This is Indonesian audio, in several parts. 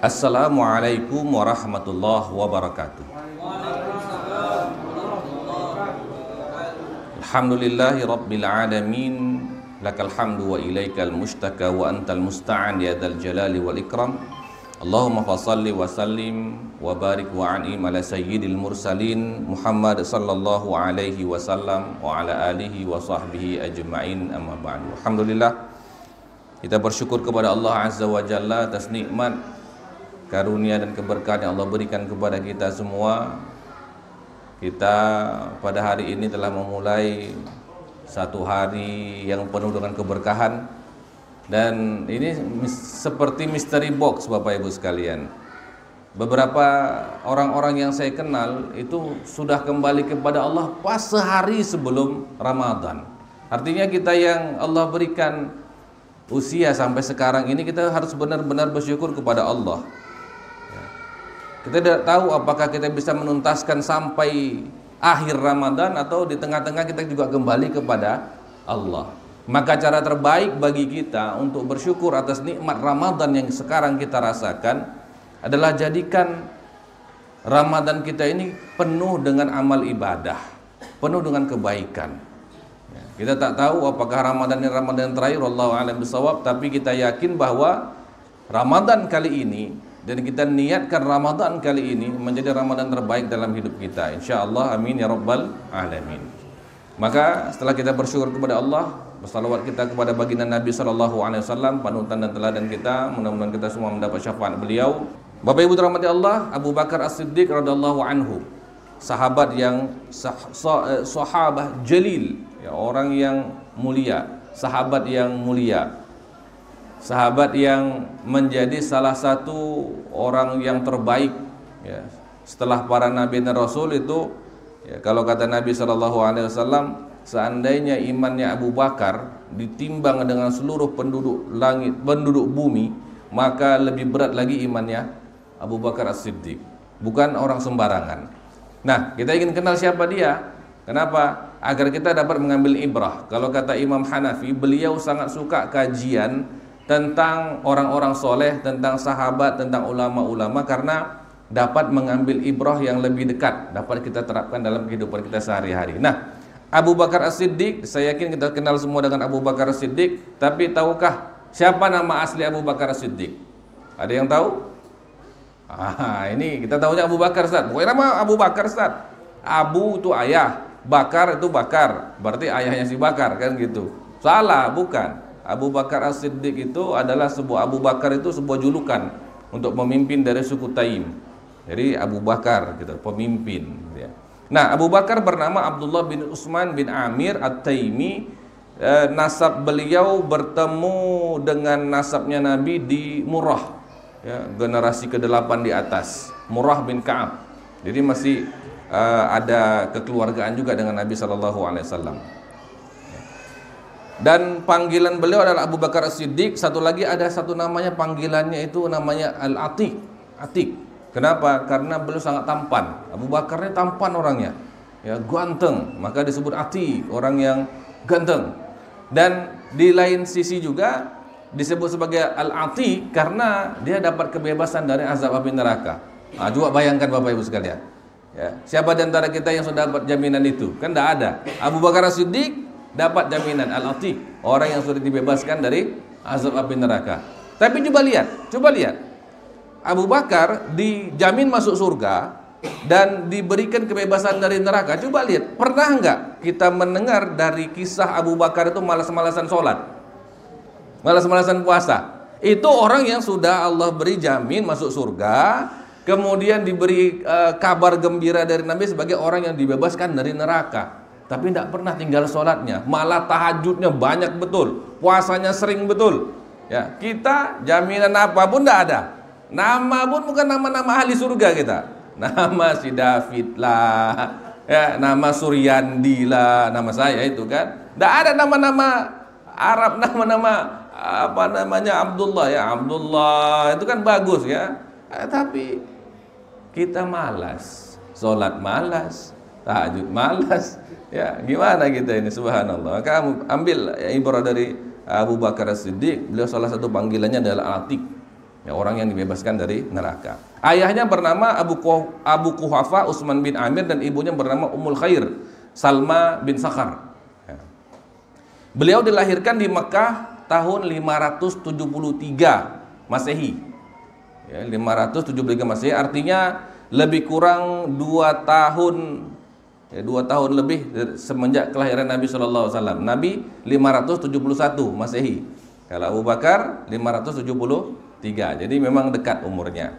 Assalamualaikum warahmatullahi wabarakatuh. Alhamdulillahi rabbil alamin. Lakal hamdu wa ilaikal mustaka wa antal musta'an ya dzal jalali wal ikram. Allahumma fassalli wa sallim wa barik wa an'im ala sayyidil mursalin Muhammad sallallahu alaihi wasallam wa ala alihi wa sahbihi ajma'in, amma ba'du. Alhamdulillah, kita bersyukur kepada Allah Azza wa Jalla atas nikmat, karunia dan keberkahan yang Allah berikan kepada kita semua. Kita pada hari ini telah memulai satu hari yang penuh dengan keberkahan, dan ini seperti misteri box, Bapak Ibu sekalian. Beberapa orang-orang yang saya kenal itu sudah kembali kepada Allah pas sehari sebelum Ramadan. Artinya kita yang Allah berikan usia sampai sekarang ini, kita harus benar-benar bersyukur kepada Allah. Kita tidak tahu apakah kita bisa menuntaskan sampai akhir Ramadan atau di tengah-tengah kita juga kembali kepada Allah. Maka cara terbaik bagi kita untuk bersyukur atas nikmat Ramadan yang sekarang kita rasakan adalah jadikan Ramadan kita ini penuh dengan amal ibadah, penuh dengan kebaikan. Kita tak tahu apakah Ramadan ini Ramadan terakhir, wallahu a'lam bishawab, tapi kita yakin bahwa Ramadan kali ini, dan kita niatkan Ramadan kali ini menjadi Ramadan terbaik dalam hidup kita, insyaallah, amin ya rabbal alamin. Maka setelah kita bersyukur kepada Allah, bersalawat kita kepada baginda Nabi SAW, panutan dan teladan kita, mudah-mudahan kita semua mendapat syafaat beliau. Bapak Ibu dirahmati Allah, Abu Bakar As-Siddiq radhiyallahu anhu, sahabat yang sahabah jalil, ya, orang yang mulia, sahabat yang mulia, sahabat yang menjadi salah satu orang yang terbaik, ya, setelah para nabi dan rasul itu, ya, kalau kata Nabi SAW, seandainya imannya Abu Bakar ditimbang dengan seluruh penduduk langit, penduduk bumi, maka lebih berat lagi imannya Abu Bakar As-Siddiq. Bukan orang sembarangan. Nah, kita ingin kenal siapa dia. Kenapa? Agar kita dapat mengambil ibrah. Kalau kata Imam Hanafi, beliau sangat suka kajian tentang orang-orang soleh, tentang sahabat, tentang ulama-ulama, karena dapat mengambil ibrah yang lebih dekat, dapat kita terapkan dalam kehidupan kita sehari-hari. Nah, Abu Bakar As-Siddiq, saya yakin kita kenal semua dengan Abu Bakar As-Siddiq, tapi tahukah siapa nama asli Abu Bakar As-Siddiq? Ada yang tahu? Ini kita tahunya Abu Bakar, Ustaz. Pokoknya nama Abu Bakar, Ustaz. Abu itu ayah, Bakar itu bakar, berarti ayahnya si Bakar, kan gitu. Salah, bukan. Abu Bakar As-Siddiq itu adalah Abu Bakar itu sebuah julukan untuk pemimpin dari suku Taim. Jadi Abu Bakar gitu, pemimpin, ya. Nah, Abu Bakar bernama Abdullah bin Utsman bin Amir At-Taimi. Nasab beliau bertemu dengan nasabnya Nabi di Murrah, ya, generasi ke-8 di atas, Murrah bin Ka'ab. Jadi masih ada kekeluargaan juga dengan Nabi SAW. Dan panggilan beliau adalah Abu Bakar As-Siddiq. Satu lagi ada satu namanya, panggilannya itu namanya Al-Atiq. Atiq. Kenapa? Karena beliau sangat tampan. Abu Bakar ini tampan orangnya, ya, ganteng, maka disebut Atiq, orang yang ganteng. Dan di lain sisi juga disebut sebagai Al-Atiq karena dia dapat kebebasan dari azab api neraka. Coba bayangkan Bapak Ibu sekalian, ya, siapa di antara kita yang sudah dapat jaminan itu? Kan tidak ada. Abu Bakar As-Siddiq dapat jaminan, Al-Atiq, orang yang sudah dibebaskan dari azab api neraka. Tapi coba lihat, Abu Bakar dijamin masuk surga dan diberikan kebebasan dari neraka. Coba lihat, pernah enggak kita mendengar dari kisah Abu Bakar itu malas-malasan sholat, malas-malasan puasa? Itu orang yang sudah Allah beri jamin masuk surga, kemudian diberi kabar gembira dari Nabi sebagai orang yang dibebaskan dari neraka. Tapi tidak pernah tinggal sholatnya, malah tahajudnya banyak betul, puasanya sering betul. Ya, kita jaminan apapun tidak ada. Nama pun bukan nama-nama ahli surga kita. Nama si David lah, ya, nama Suryandi lah, nama saya itu kan. Tidak ada nama-nama Arab, nama-nama apa namanya Abdullah, ya Abdullah itu kan bagus ya. Tapi kita malas, sholat malas, tahajud malas. Ya, gimana kita ini, subhanallah. Kamu ambil ibrah dari Abu Bakar As-Siddiq, beliau salah satu panggilannya adalah Atiq. Ya, orang yang dibebaskan dari neraka. Ayahnya bernama Abu Quhafa Utsman bin Amir dan ibunya bernama Ummul Khair Salma bin Sakhar. Ya. Beliau dilahirkan di Mekah tahun 573 Masehi. Ya, 573 Masehi artinya lebih kurang 2 tahun, ya, 2 tahun lebih semenjak kelahiran Nabi Shallallahu Alaihi Wasallam. Nabi 571 Masehi. Kalau Abu Bakar 573. Jadi memang dekat umurnya.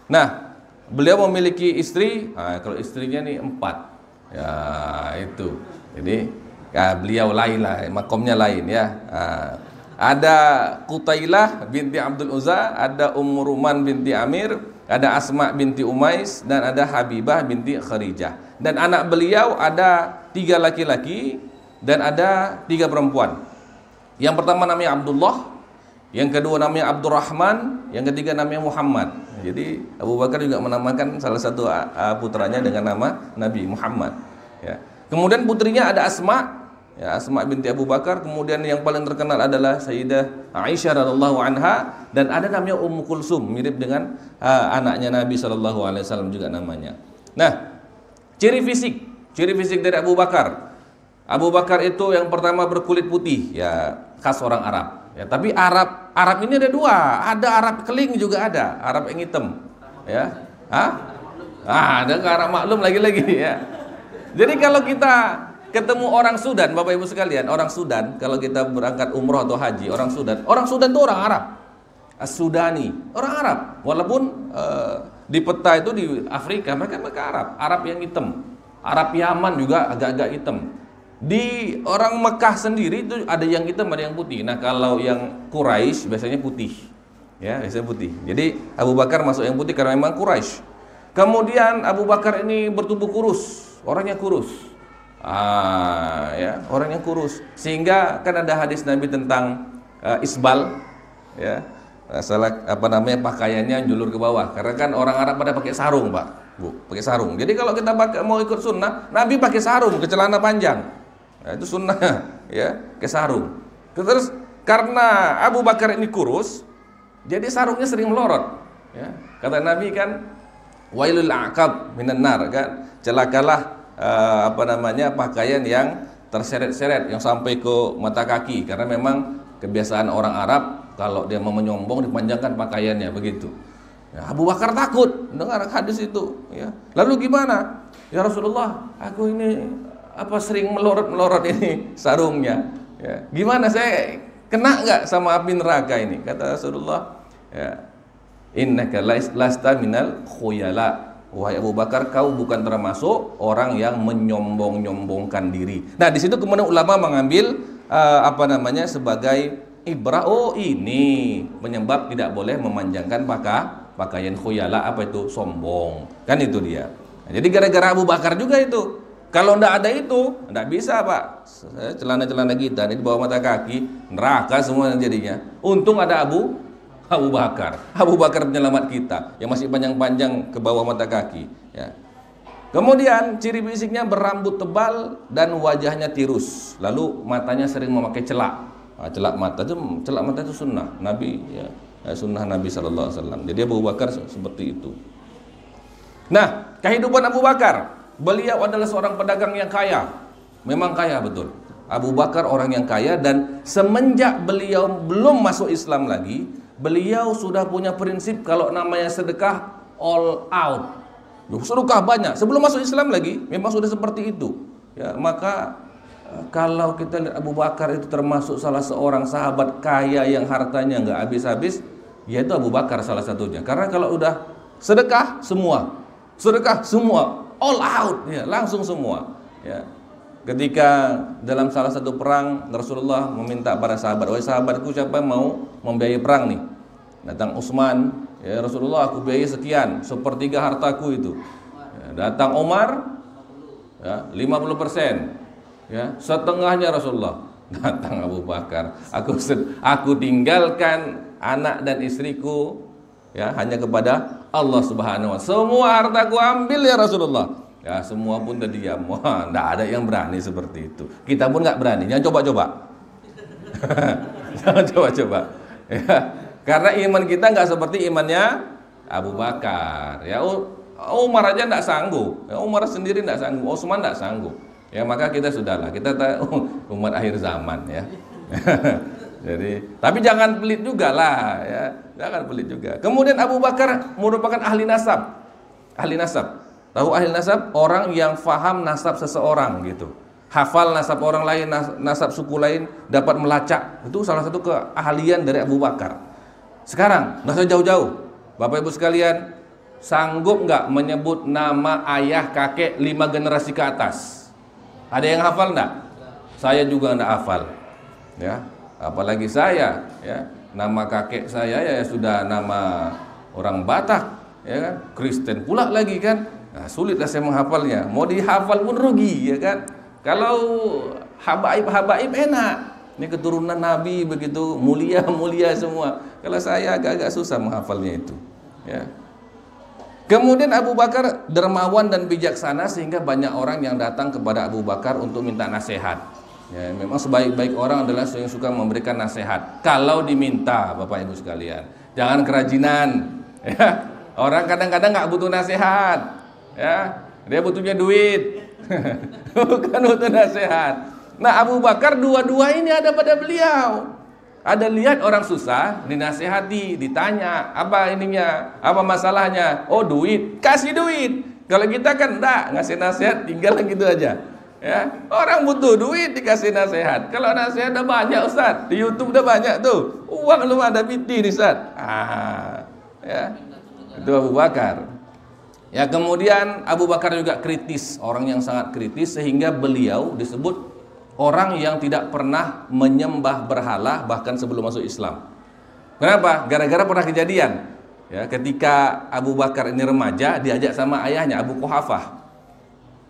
Nah, beliau memiliki istri. Nah, kalau istrinya nih 4. Ya itu. Jadi ya, beliau lain lah, makomnya lain ya. Nah, ada Qutailah binti Abdul Uzza, ada Ummu Ruman binti Amir, ada Asma binti Umais, dan ada Habibah binti Kharijah. Dan anak beliau ada 3 laki-laki dan ada 3 perempuan. Yang pertama namanya Abdullah, yang kedua namanya Abdurrahman, yang ketiga namanya Muhammad. Jadi Abu Bakar juga menamakan salah satu putranya dengan nama Nabi Muhammad. Ya. Kemudian putrinya ada Asma, ya, Asma binti Abu Bakar. Kemudian yang paling terkenal adalah Sayyidah Aisyah radhiallahu anha, dan ada namanya Ummu Kulsum, mirip dengan anaknya Nabi Shallallahu Alaihi Wasallam juga namanya. Nah, ciri fisik dari Abu Bakar. Abu Bakar itu yang pertama berkulit putih, ya khas orang Arab. Ya, tapi Arab ini ada 2, ada Arab keling juga ada, Arab yang hitam. Ya, ada ke Arab maklum lagi-lagi ya. Jadi kalau kita ketemu orang Sudan, Bapak Ibu sekalian, orang Sudan, kalau kita berangkat umroh atau haji, orang Sudan itu orang Arab, As-Sudani, orang Arab. Walaupun di peta itu di Afrika mereka Arab yang hitam. Arab Yaman juga agak-agak hitam. Di orang Mekah sendiri itu ada yang hitam, ada yang putih. Nah, kalau yang Quraisy biasanya putih. Ya, biasanya putih. Jadi Abu Bakar masuk yang putih karena memang Quraisy. Kemudian Abu Bakar ini bertubuh kurus, orangnya kurus. Ya, orangnya kurus. Sehingga kan ada hadis Nabi tentang isbal, ya. Salah pakaiannya julur ke bawah. Karena kan orang Arab pada pakai sarung, Pak. Bu, pakai sarung. Jadi kalau kita mau ikut sunnah, Nabi pakai sarung ke celana panjang. Nah, itu sunnah, ya, ke sarung. Terus karena Abu Bakar ini kurus, jadi sarungnya sering melorot. Ya. Kata Nabi kan, wailul aqab minan nar, kan, celakalah pakaian yang terseret-seret yang sampai ke mata kaki, karena memang kebiasaan orang Arab kalau dia mau menyombong dipanjangkan pakaiannya begitu. Ya, Abu Bakar takut dengar hadis itu. Ya. Lalu gimana? Ya Rasulullah, aku ini sering melorot ini sarungnya. Ya. Gimana, saya kena nggak sama api neraka ini? Kata Rasulullah, ya, innaka lasta minal khuyala. Wahai Abu Bakar, kau bukan termasuk orang yang menyombong-nyombongkan diri. Nah, di situ kemudian ulama mengambil sebagai ibrah. Oh, ini penyebab tidak boleh memanjangkan pakaian khuyala, itu sombong. Kan itu dia. Nah, jadi gara-gara Abu Bakar juga itu. Kalau ndak ada itu, ndak bisa, Pak. Celana-celana kita ini di bawah mata kaki, neraka semua jadinya. Untung ada Abu Bakar. Abu Bakar penyelamat kita yang masih panjang-panjang ke bawah mata kaki, ya. Kemudian ciri fisiknya berambut tebal dan wajahnya tirus. Lalu matanya sering memakai celak. Nah, celak mata itu sunnah Nabi, ya. Sunnah Nabi Sallallahu Alaihi Wasallam. Jadi Abu Bakar seperti itu. Nah, kehidupan Abu Bakar, beliau adalah seorang pedagang yang kaya. Memang kaya betul. Abu Bakar orang yang kaya, dan semenjak beliau belum masuk Islam lagi, beliau sudah punya prinsip kalau namanya sedekah all out. Sedekah banyak. Sebelum masuk Islam lagi memang sudah seperti itu. Ya, maka kalau kita lihat Abu Bakar itu termasuk salah seorang sahabat kaya yang hartanya nggak habis-habis, yaitu Abu Bakar salah satunya. Karena kalau udah sedekah semua, all out, ya, langsung semua. Ya. Ketika dalam salah satu perang, Rasulullah meminta para sahabat, wahai sahabatku, siapa yang mau membiayai perang nih? Datang Utsman, ya Rasulullah, aku biayai sekian, 1/3 hartaku itu. Ya, datang Umar, ya, 50%, ya, setengahnya Rasulullah. Datang Abu Bakar, aku tinggalkan anak dan istriku, ya, hanya kepada Allah Subhanahu wa Ta'ala. Semua hartaku ambil ya Rasulullah. Ya, semua pun terdiam. Wah, enggak ada yang berani seperti itu. Kita pun enggak berani. Jangan coba-coba. Jangan coba-coba. Ya. Karena iman kita nggak seperti imannya Abu Bakar. Ya, Umar aja nggak sanggup. Ya, Umar sendiri nggak sanggup. Utsman nggak sanggup. Ya, maka kita sudahlah. Kita tahu umat akhir zaman ya. Jadi, tapi jangan pelit juga lah ya. Jangan pelit juga. Kemudian Abu Bakar merupakan ahli nasab. Ahli nasab. Tahu ahli nasab? Orang yang faham nasab seseorang gitu. Hafal nasab orang lain, nasab suku lain, dapat melacak. Itu salah satu keahlian dari Abu Bakar. Sekarang, nggak usah jauh-jauh. Bapak Ibu sekalian, sanggup nggak menyebut nama ayah kakek 5 generasi ke atas? Ada yang hafal nggak? Saya juga nggak hafal. Ya, apalagi saya. Ya, nama kakek saya ya sudah nama orang Batak, ya kan? Kristen pula lagi kan? Nah, sulitlah saya menghafalnya. Mau dihafal pun rugi, ya kan? Kalau habaib enak. Ini keturunan Nabi begitu mulia semua. Kalau saya agak-agak susah menghafalnya itu. Ya. Kemudian Abu Bakar dermawan dan bijaksana sehingga banyak orang yang datang kepada Abu Bakar untuk minta nasihat. Ya, memang sebaik-baik orang adalah yang suka memberikan nasihat. Kalau diminta, Bapak Ibu sekalian, jangan kerajinan. Ya. Orang kadang-kadang nggak butuh nasihat. Ya, dia butuhnya duit. Bukan butuh nasihat. Nah, Abu Bakar dua-dua ini ada pada beliau. Ada lihat orang susah, dinasehati, ditanya, apa ininya, apa masalahnya? Oh, duit, kasih duit. Kalau kita kan enggak, ngasih nasihat tinggal gitu aja. Ya, orang butuh duit dikasih nasihat. Kalau nasihat udah banyak, Ustaz. Di YouTube udah banyak tuh. Uang lu ada biti nih, Ustaz. Ya. Itu Abu Bakar. Ya, kemudian Abu Bakar juga kritis, orang yang sangat kritis sehingga beliau disebut orang yang tidak pernah menyembah berhala bahkan sebelum masuk Islam. Kenapa? Gara-gara pernah kejadian. Ya, ketika Abu Bakar ini remaja, diajak sama ayahnya Abu Quhafah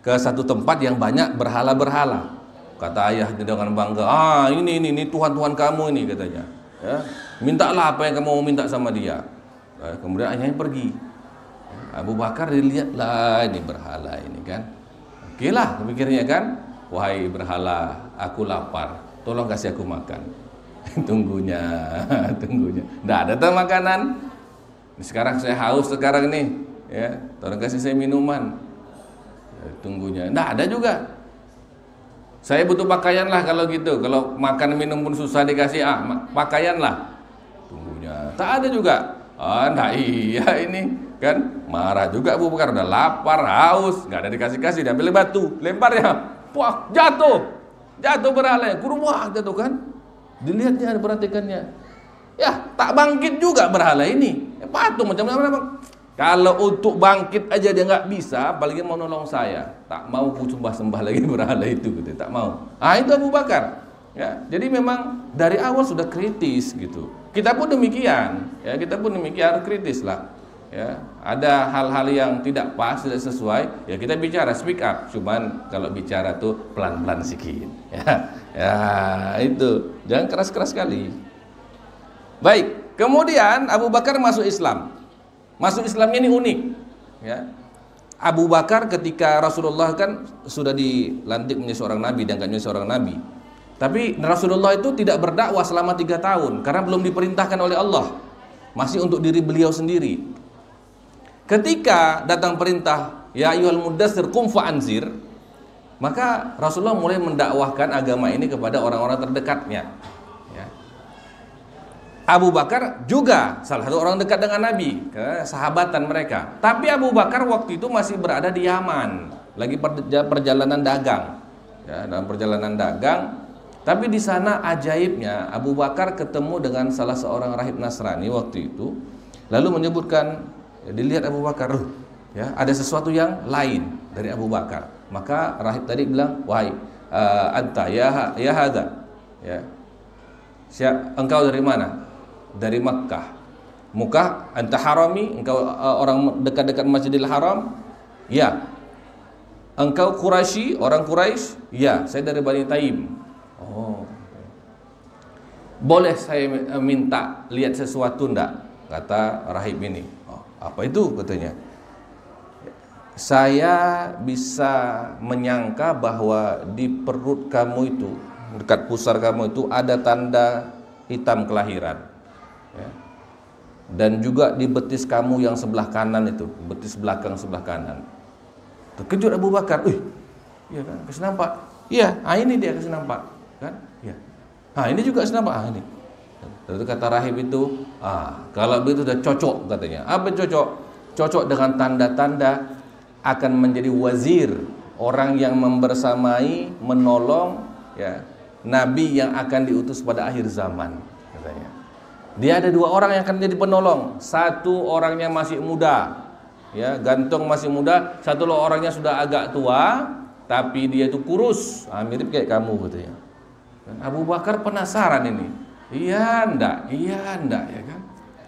ke satu tempat yang banyak berhala-berhala. Kata ayah dengan bangga, ini Tuhan-Tuhan kamu ini katanya. Ya, mintalah apa yang kamu mau minta sama dia. Kemudian ayahnya pergi. Abu Bakar dilihatlah ini berhala ini kan. Oke lah pikirnya kan. Wahai berhala, aku lapar, tolong kasih aku makan. Tunggunya. Nggak ada tuh makanan. Sekarang saya haus sekarang nih, ya, tolong kasih saya minuman. Tunggunya, nggak ada juga. Saya butuh pakaian lah kalau gitu. Kalau makan minum pun susah dikasih, pakaian lah. Tunggunya, tak ada juga. Nggak iya ini kan marah juga Abu Bakar, udah lapar, haus, nggak ada dikasih, diambil batu, lemparnya. Wah, jatuh berhala, kurwah jatuh kan. Dilihatnya, perhatikannya. Ya, tak bangkit juga berhala ini. Patung macam-macam. Kalau untuk bangkit aja dia nggak bisa, apalagi mau nolong saya. Tak mau ku sembah lagi berhala itu, gitu. Tak mau. Itu Abu Bakar. Ya, jadi memang dari awal sudah kritis gitu. Kita pun demikian. Ya, kita pun demikian kritis lah. Ya, ada hal-hal yang tidak pas, tidak sesuai, ya kita bicara, speak up. Cuman kalau bicara tuh pelan-pelan sedikit. Ya, itu jangan keras-keras sekali. Baik, kemudian Abu Bakar masuk Islam. Masuk Islamnya ini unik. Ya, Abu Bakar ketika Rasulullah kan sudah dilantik menjadi seorang nabi dan menjadi seorang nabi. Tapi Rasulullah itu tidak berdakwah selama 3 tahun karena belum diperintahkan oleh Allah. Masih untuk diri beliau sendiri. Ketika datang perintah ya ayyuhal muddatsir qum fa'anzir, maka Rasulullah mulai mendakwahkan agama ini kepada orang-orang terdekatnya. Ya. Abu Bakar juga salah satu orang dekat dengan Nabi, sahabatan mereka. Tapi Abu Bakar waktu itu masih berada di Yaman, lagi perjalanan dagang. Ya, dalam perjalanan dagang. Tapi di sana ajaibnya Abu Bakar ketemu dengan salah seorang rahib Nasrani waktu itu, lalu menyebutkan, dilihat Abu Bakar, ya, ada sesuatu yang lain dari Abu Bakar. Maka rahib tadi bilang, wahai anta ya hadza, ya, engkau dari mana? Dari Makkah. Muka anta harami, engkau orang dekat-dekat Masjidil Haram? Ya. Engkau Quraisy, orang Quraisy? Ya, saya dari Bani Taim. Oh. Boleh saya minta lihat sesuatu enggak? Kata rahib ini. Apa itu katanya? Saya bisa menyangka bahwa di perut kamu itu, dekat pusar kamu itu ada tanda hitam kelahiran. Ya. dan juga di betis kamu yang sebelah kanan itu, betis belakang sebelah kanan. Terkejut Abu Bakar, iya kan, kasih nampak. Iya, ini dia kasih nampak, kan? Iya. Ini juga kasih nampak, ini. Lalu kata rahib itu, kalau begitu sudah cocok katanya. Apa cocok? Cocok dengan tanda-tanda akan menjadi wazir, orang yang membersamai, menolong, ya, nabi yang akan diutus pada akhir zaman, katanya. Dia ada 2 orang yang akan jadi penolong. Satu orangnya masih muda, ya, gantung masih muda. Satu orangnya sudah agak tua, tapi dia itu kurus, mirip kayak kamu, katanya. Dan Abu Bakar penasaran ini. Iya enggak, ya kan?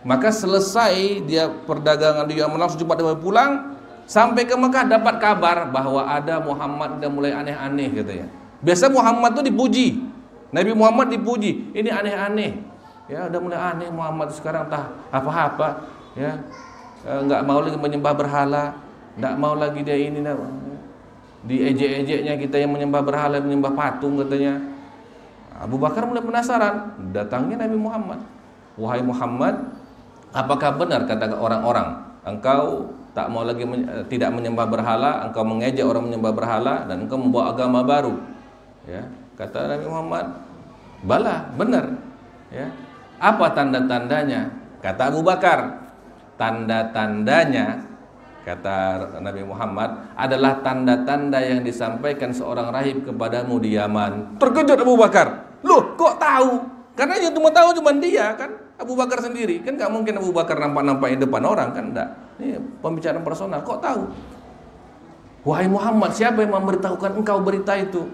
Maka selesai dia perdagangan, dia langsung cepat dia pulang. Sampai ke Mekah dapat kabar bahwa ada Muhammad udah mulai aneh-aneh, katanya. Biasa Muhammad itu dipuji, Nabi Muhammad dipuji, ini aneh-aneh. Ya, udah mulai aneh Muhammad sekarang, entah apa-apa, ya. Enggak mau lagi menyembah berhala, enggak mau lagi dia ini, diejek-ejeknya kita yang menyembah berhala, menyembah patung, katanya. Abu Bakar mulai penasaran, datangnya Nabi Muhammad. Wahai Muhammad, apakah benar kata orang-orang, engkau tak mau lagi tidak menyembah berhala, engkau mengejek orang menyembah berhala, dan engkau membawa agama baru? Ya, kata Nabi Muhammad, bala, benar. Ya, apa tanda-tandanya? Kata Abu Bakar, tanda-tandanya, kata Nabi Muhammad, adalah tanda-tanda yang disampaikan seorang rahib kepadamu di Yaman. Terkejut Abu Bakar. Loh, kok tahu? Karena yang cuma tahu cuma dia, kan, Abu Bakar sendiri. Kan gak mungkin Abu Bakar nampak-nampakin depan orang, kan, enggak. Ini pembicaraan personal, kok tahu? Wahai Muhammad, siapa yang memberitahukan engkau berita itu?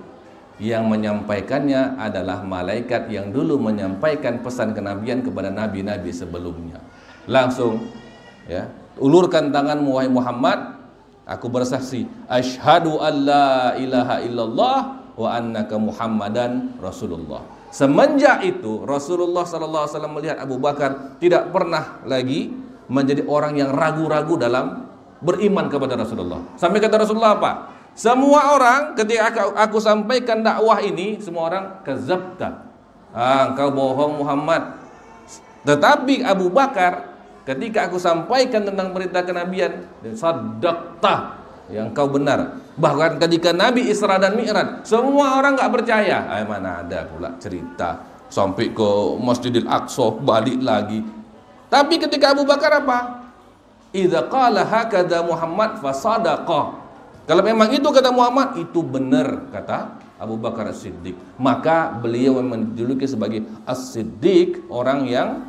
Yang menyampaikannya adalah malaikat yang dulu menyampaikan pesan kenabian kepada nabi-nabi sebelumnya. Langsung, ya, ulurkan tanganmu wahai Muhammad, aku bersaksi, asyhadu alla ilaha illallah wa annaka Muhammadan Rasulullah. Semenjak itu Rasulullah SAW melihat Abu Bakar tidak pernah lagi menjadi orang yang ragu-ragu dalam beriman kepada Rasulullah. Sampai kata Rasulullah apa? Semua orang ketika aku sampaikan dakwah ini, semua orang kadzabta, engkau bohong Muhammad. Tetapi Abu Bakar, ketika aku sampaikan tentang berita kenabian, sadaqta, yang kau benar. Bahkan ketika Nabi Isra dan Mi'raj, semua orang enggak percaya. Mana ada pula cerita sampai ke Masjidil Aqsa, balik lagi. Tapi ketika Abu Bakar apa? Idza qala hakadha Muhammad fasadaqa. Kalau memang itu kata Muhammad, itu benar, kata Abu Bakar As-Siddiq. Maka beliau menjuluki sebagai As-Siddiq, orang yang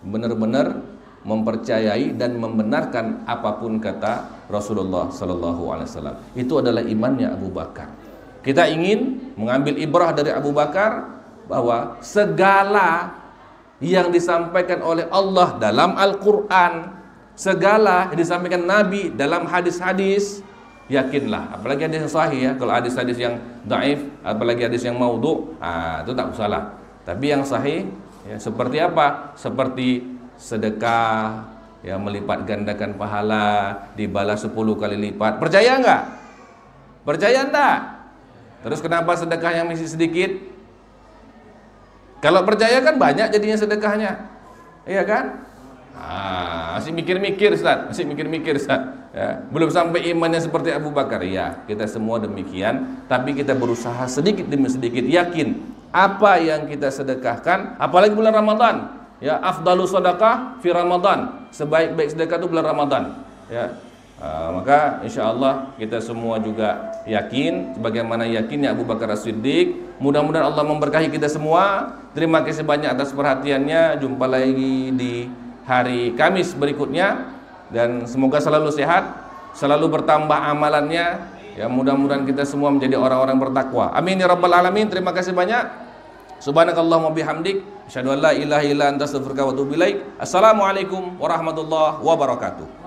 benar-benar mempercayai dan membenarkan apapun kata Rasulullah sallallahu alaihi wasallam. Itu adalah imannya Abu Bakar. Kita ingin mengambil ibrah dari Abu Bakar bahwa segala yang disampaikan oleh Allah dalam Al-Qur'an, segala yang disampaikan Nabi dalam hadis-hadis, yakinlah. Apalagi hadis yang sahih, ya. Kalau hadis-hadis yang dhaif, apalagi hadis yang maudhu, itu tak usahlah. Tapi yang sahih, ya, seperti apa? Seperti sedekah, ya, melipat gandakan pahala, dibalas 10 kali lipat. Percaya enggak? Percaya enggak? Terus kenapa sedekahnya masih sedikit? Kalau percaya kan banyak jadinya sedekahnya, iya kan? Masih mikir-mikir Ustaz, ya, belum sampai imannya seperti Abu Bakar. Ya, kita semua demikian, tapi kita berusaha sedikit demi sedikit yakin apa yang kita sedekahkan, apalagi bulan Ramadan. Ya, afdalu sedekah fi Ramadan. Sebaik-baik sedekah itu bulan Ramadan. Ya. Maka insyaallah kita semua juga yakin sebagaimana yakinnya Abu Bakar As-Siddiq. Mudah-mudahan Allah memberkahi kita semua. Terima kasih banyak atas perhatiannya. Jumpa lagi di hari Kamis berikutnya dan semoga selalu sehat, selalu bertambah amalannya. Ya, mudah-mudahan kita semua menjadi orang-orang bertakwa. Amin ya rabbal alamin. Terima kasih banyak. Subhanakallahumma bihamdik, asyhadu an la ilaha illa anta astaghfiruka wa atubu ilaik. Assalamualaikum warahmatullahi wabarakatuh.